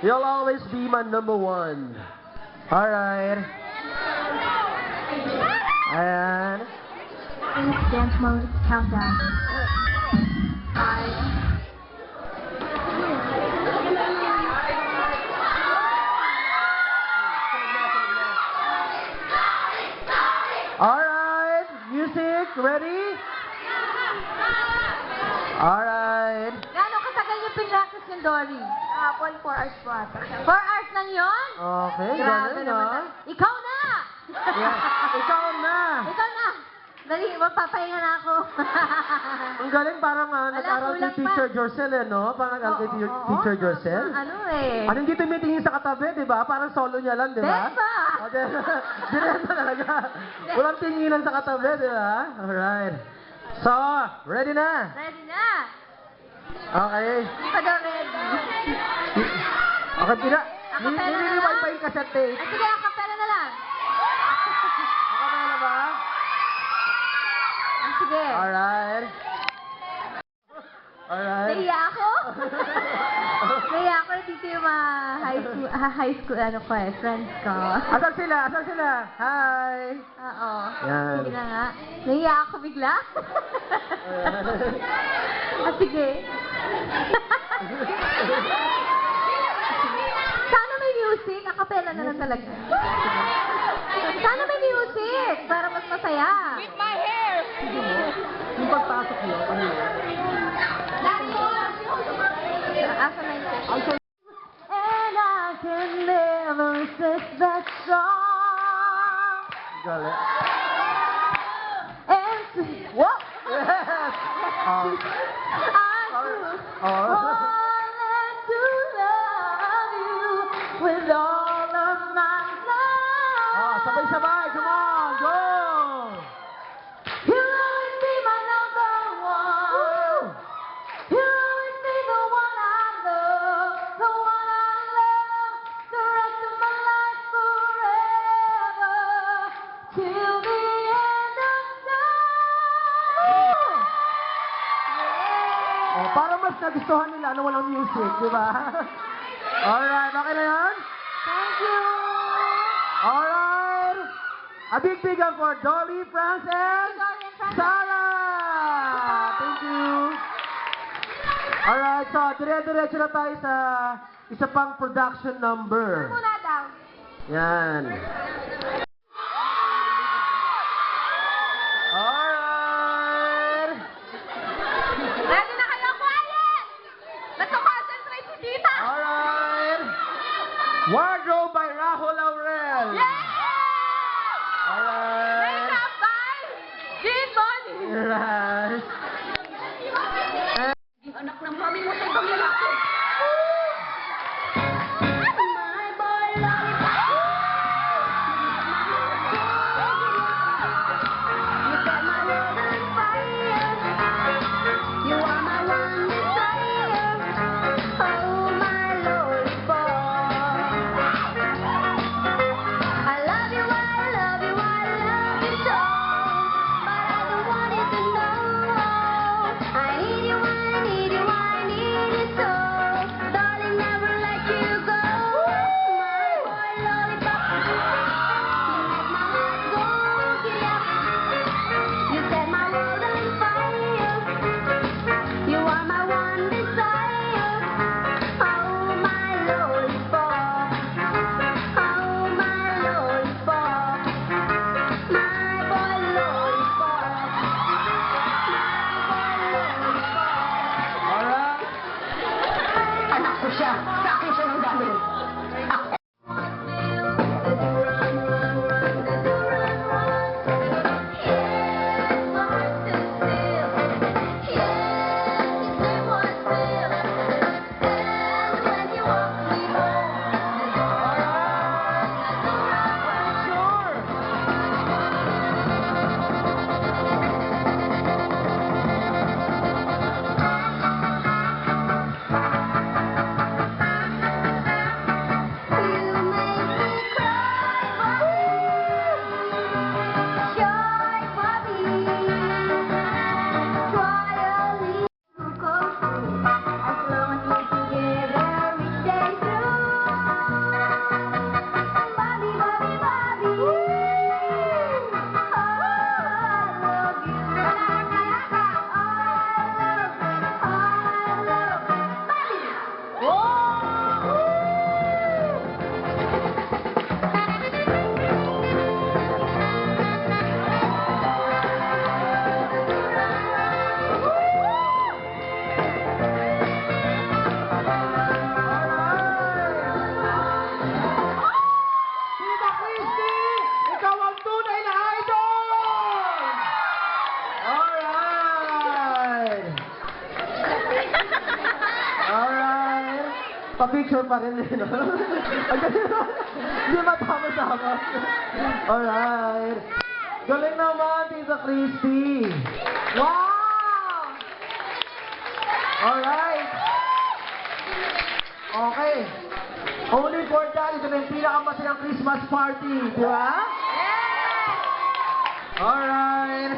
You'll always be my number one. Alright. Ayan. Dance mode countdown. 5. Alright. Music, ready? Alright. Gano'ng katagal yung pinractice yung Dory? 4 hours po ata. 4 hours lang yun? Okay, Grabe ganun naman. na. Ikaw na! Yeah. Ikaw na. Ikaw na! Dali, magpapahinga na ako. Ang galing, parang nag-aral kay kulang pa. Teacher Jorcel, eh, no? Parang nag-aral kay Teacher Jorcel. Ano eh? Ano, hindi tumitingin sa katabi, di ba? Parang solo niya lang, di ba? Bemba! O, Direta talaga. Walang tinginan sa katabi, di ba? Alright. So, ready na? Ready na! Okay. Hindi pa daw ready. Okay, Acapella na nililiwan lang? pa yung cassette tape. Ah, sige, acapella na lang. Okay na ba? Ah, sige. Alright. Alright. Naiya ako? Naiya ako, dito yung mga high school, ano ko eh, friends ko. Asan sila? Asan sila? Hi! Oo. Yan. Sige na nga. Naiya ako bigla. Ah, sige. Sana may music. Acapella na lang talaga. Sana may music para mas masaya. With my hair! Yung pagpasok niyo, ano yun? Asa na yun? And I can never resist that song. Galing. And what? Yes! Oh. Oh. Wanted to love you with all of my love. Oh, sabay-sabay. Come on, go! You'll always be my number one. You'll always be the one I love, the one I love, the rest of my life forever, till the end of time. Oh, para mas nagustuhan nila na walang music, di ba? Alright, okay na yan? Thank you. Alright! A big hand for Dolly, France, and Sarah! Thank you! Alright, so dire-diretso na tayo sa isa pang production number. Muna daw. Yan. Alright! Ready na kayo, quiet! Nagko-concentrate si Tita! Alright! Wardrobe by Rahul Laurel. Yeah! Alright! Makeup by Jean Bonnie! Alright! Anak ng mami mo sa ibang lalaki! My boy lollipop! You set my world on fire. You are my one desire. Oh, my lollipop. I love you, I love you, I love you so. But I don't want it to know. I need you, I need you, I need you so. Darling, never let you go. My boy lollipop. You make my heart go giddy up. You set my world on fire. You are my one desire. Oh, my lollipop. Oh, my lollipop. My boy lollipop. My boy lollipop. Alright! Anak ko siya. Sa akin siya nang gagawin. Sure! Pa-picture pa rin eh, no? Ang galing na. Hindi matama-tama. Alright. Galing naman, Tita Christy. Wow! Alright. Okay. Only for that, ito na yung pinakamasayang Christmas party. Di ba? Alright.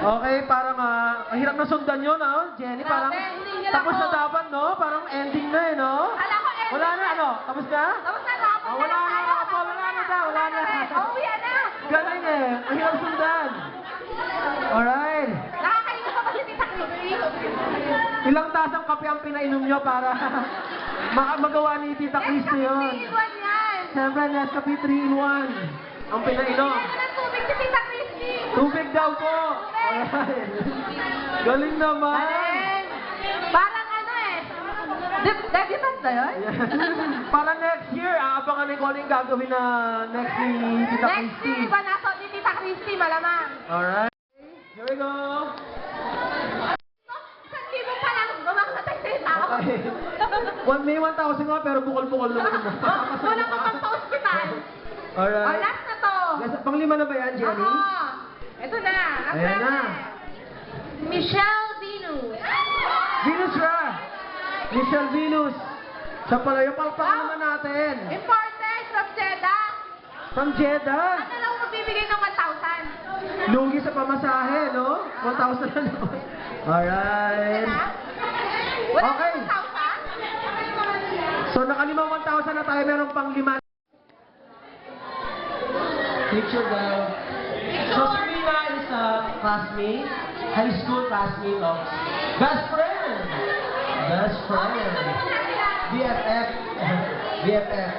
Okay, parang ang hirap na sundan yun, no? Jenny, parang Grabe, hindi niya tapos na ako. dapat, no? Parang ending na eh, no? Kala ko ending Wala na, na. ano? Tapos na? Tapos na tapos Oh, wala na, wala na daw, wala na. Oh, yan na. Galing eh. Ang hirap sundan. Alright. Nakakainin pa ba si Tita Christy? Ilang tasang kape ang pinainom nyo para magawa ni Tita Christy yun? Iwan yan. Siyempre, Nescafe 3-in-1 ang pinainom. Ano ng tubig si Tita Christy? Tubig daw po. Alright. Galing naman. Galing. Parang ano eh. Debutant na yun? Para next year, aabangan ni Colin gagawin na next ni Tita Next Christy. year, panasok ni Tita Christy, malamang. Alright. Here we go. 1,000 pa lang, gumamatay sa tao. Okay. May 1,000 nga pero bukol-bukol naman yun. Wala ka pang pa-hospital. Oh, Alright. last na to. Yes, pang-lima na ba yan, Jenny? Oo. Ito na. Ang Ayan na. Michelle Venus. Venus Ra! Michelle Venus! Siya pala yung palpakan naman natin. Imported from Jeddah. From Jeddah. Ano lang magbibigay ng 1,000? Lugi sa pamasahe, no? 1,000 na naman. Alright. Wala Okay. kang 1,000? So nakalima 1,000 na tayo, meron pang lima. Picture daw. So Serena is a classmate, high school classmate of best friend. Best friend. BFF. BFF.